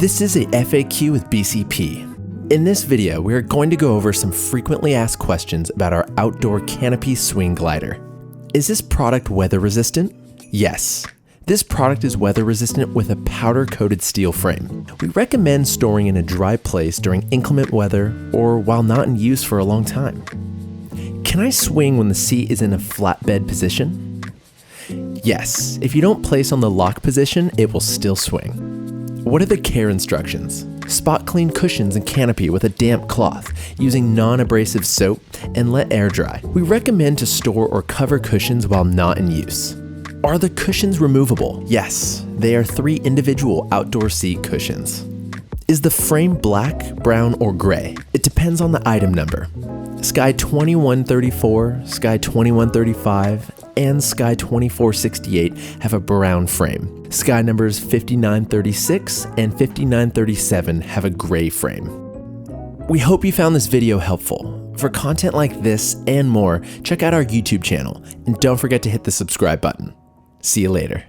This is a FAQ with BCP. In this video, we are going to go over some frequently asked questions about our outdoor Canopy Swing glider. Is this product weather resistant? Yes. This product is weather resistant with a powder-coated steel frame. We recommend storing in a dry place during inclement weather or while not in use for a long time. Can I swing when the seat is in a flatbed position? Yes. If you don't place on the lock position, it will still swing. What are the care instructions? Spot clean cushions and canopy with a damp cloth using non-abrasive soap and let air dry. We recommend to store or cover cushions while not in use. Are the cushions removable? Yes, they are 3 individual outdoor seat cushions. Is the frame black, brown, or gray? It depends on the item number. Sky 2134, Sky 2135, and Sky 2468 have a brown frame. Sky numbers 5936 and 5937 have a gray frame. We hope you found this video helpful. For content like this and more, check out our YouTube channel, and don't forget to hit the subscribe button. See you later.